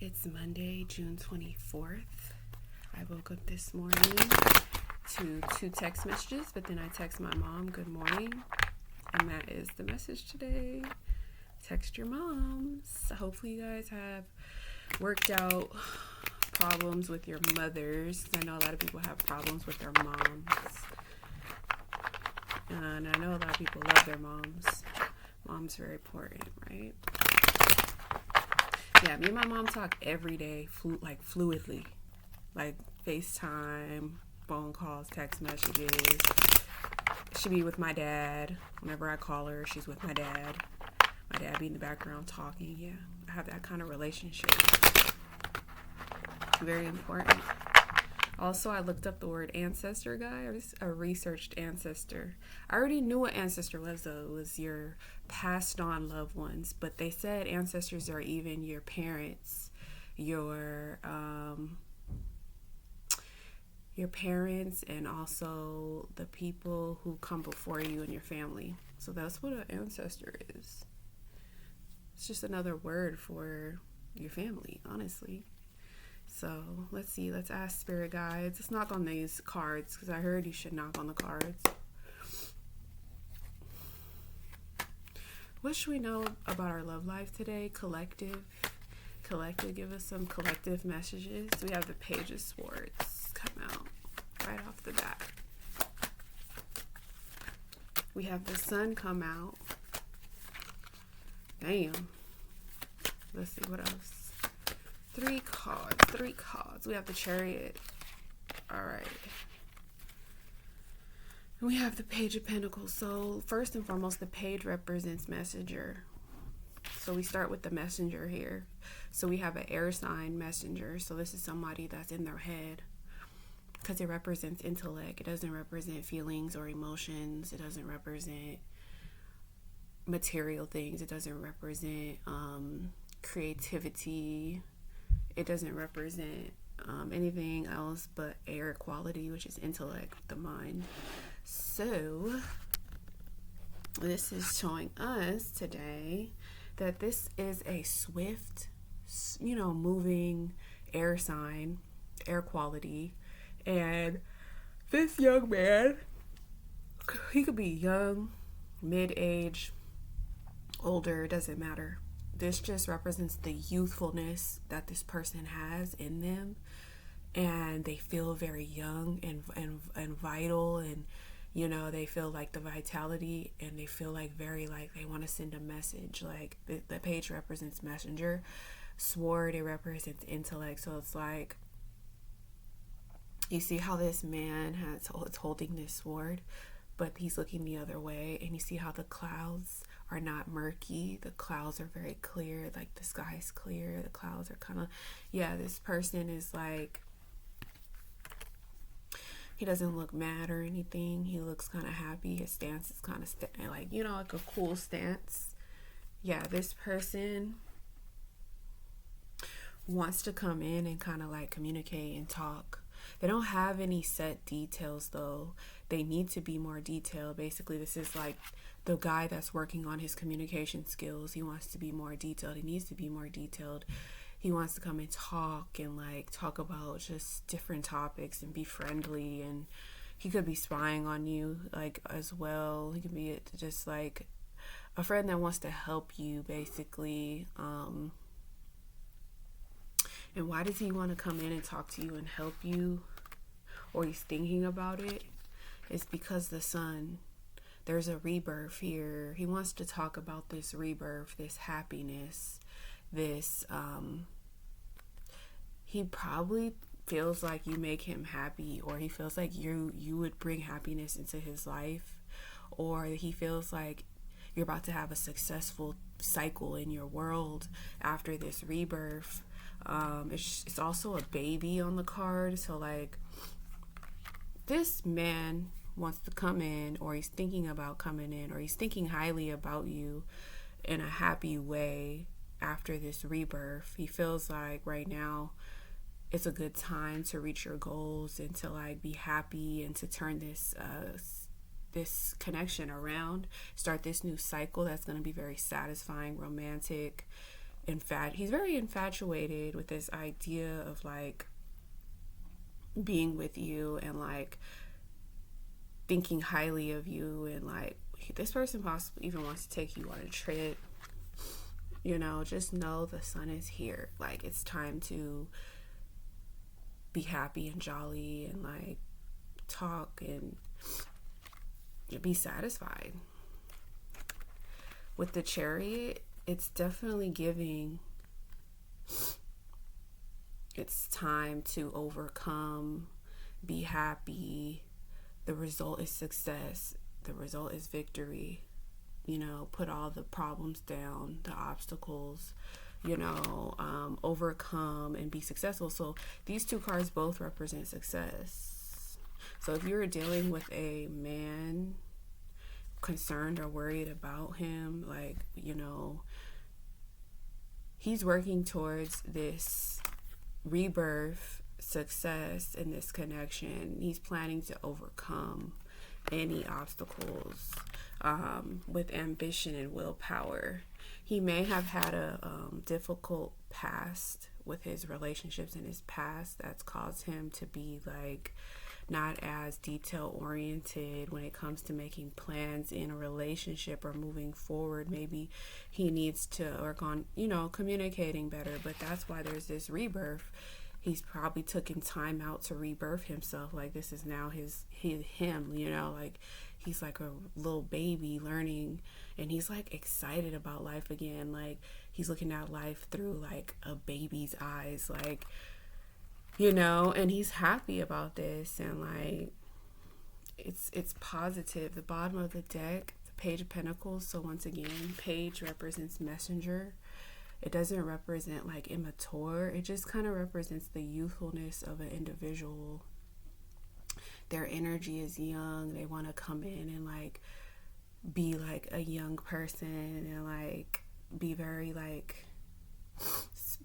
It's Monday, June 24th. I woke up this morning to 2 text messages, but then I text my mom, good morning, and that is the message today. Text your moms. Hopefully you guys have worked out problems with your mothers. I know a lot of people have problems with their moms. And I know a lot of people love their moms. Mom's very important, right? Yeah, me and my mom talk every day, fluidly. Like FaceTime, phone calls, text messages. She be with my dad. Whenever I call her, she's with my dad. My dad be in the background talking. Yeah, I have that kind of relationship. Very important. Also, I looked up the word ancestor, guys. I researched ancestor. I already knew what ancestor was, though. It was your passed on loved ones. But they said ancestors are even your parents, your parents, and also the people who come before you in your family. So that's what an ancestor is. It's just another word for your family, honestly. So let's see. Let's ask spirit guides. Let's knock on these cards because I heard you should knock on the cards. What should we know about our love life today? Collective. Give us some collective messages. We have the Page of Swords come out right off the bat. We have the Sun come out. Damn. Let's see what else. 3 cards. We have the Chariot. All right. And we have the Page of Pentacles. So first and foremost, the Page represents messenger. So we start with the messenger here. So we have an air sign messenger. So this is somebody that's in their head because it represents intellect. It doesn't represent feelings or emotions. It doesn't represent material things. It doesn't represent creativity. It doesn't represent anything else but air quality, which is intellect, the mind. So this is showing us today that this is a swift, moving air sign, air quality. And this young man, he could be young, mid-age, older, doesn't matter. This just represents the youthfulness that this person has in them, and they feel very young and vital, and they feel like the vitality, and they feel like very like they want to send a message. Like the Page represents messenger, Sword, it represents intellect. So it's like you see how this man is holding this sword, but he's looking the other way, and you see how the clouds are not murky. The clouds are very clear, like the sky is clear. The clouds are kind of, this person is like, he doesn't look mad or anything. He looks kind of happy. His stance is kind of like a cool stance. Yeah, this person wants to come in and kind of like communicate and talk. They don't have any set details though. They need to be more detailed. Basically, this is like the guy that's working on his communication skills. He wants to be more detailed. He needs to be more detailed. He wants to come and talk about just different topics and be friendly. And he could be spying on you like as well. He could be just like a friend that wants to help you basically. And why does he want to come in and talk to you and help you? Or he's thinking about it? It's because the Sun, there's a rebirth here. He wants to talk about this rebirth, this happiness, this, he probably feels like you make him happy, or he feels like you would bring happiness into his life, or he feels like you're about to have a successful cycle in your world after this rebirth. It's also a baby on the card. So like this man wants to come in, or he's thinking about coming in, or he's thinking highly about you in a happy way after this rebirth. He feels like right now it's a good time to reach your goals and to like be happy and to turn this this connection around, start this new cycle that's going to be very satisfying, romantic, he's very infatuated with this idea of like being with you and like thinking highly of you, and like this person possibly even wants to take you on a trip. You know, just know the sun is here. Like, it's time to be happy and jolly and like talk and be satisfied. With the Chariot, it's definitely giving it's time to overcome, be happy. The result is success. The result is victory. You know, put all the problems down, the obstacles, you know, overcome and be successful. So these two cards both represent success. So if you're dealing with a man concerned or worried about him, like, you know, he's working towards this rebirth, success in this connection. He's planning to overcome any obstacles with ambition and willpower. He may have had a difficult past with his relationships in his past that's caused him to be like not as detail oriented when it comes to making plans in a relationship or moving forward. Maybe he needs to work on, you know, communicating better, but that's why there's this rebirth. He's probably taken time out to rebirth himself. Like, this is now him, you know, like he's like a little baby learning, and he's like excited about life again. Like, he's looking at life through like a baby's eyes, like, you know, and he's happy about this, and like it's positive. The bottom of the deck, the Page of Pentacles. So once again, Page represents messenger. It doesn't represent like immature. It just kind of represents the youthfulness of an individual. Their energy is young. They want to come in and like be like a young person and like be very like,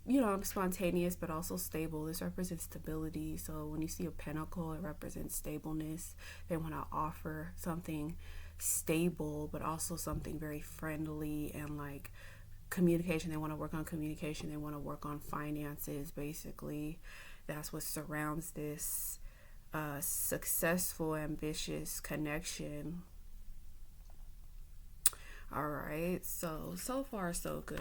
you know, spontaneous but also stable. This represents stability. So when you see a pentacle, it represents stableness. They want to offer something stable but also something very friendly and like communication. They want to work on communication. They want to work on finances. Basically, that's what surrounds this successful, ambitious connection. All right, so far so good.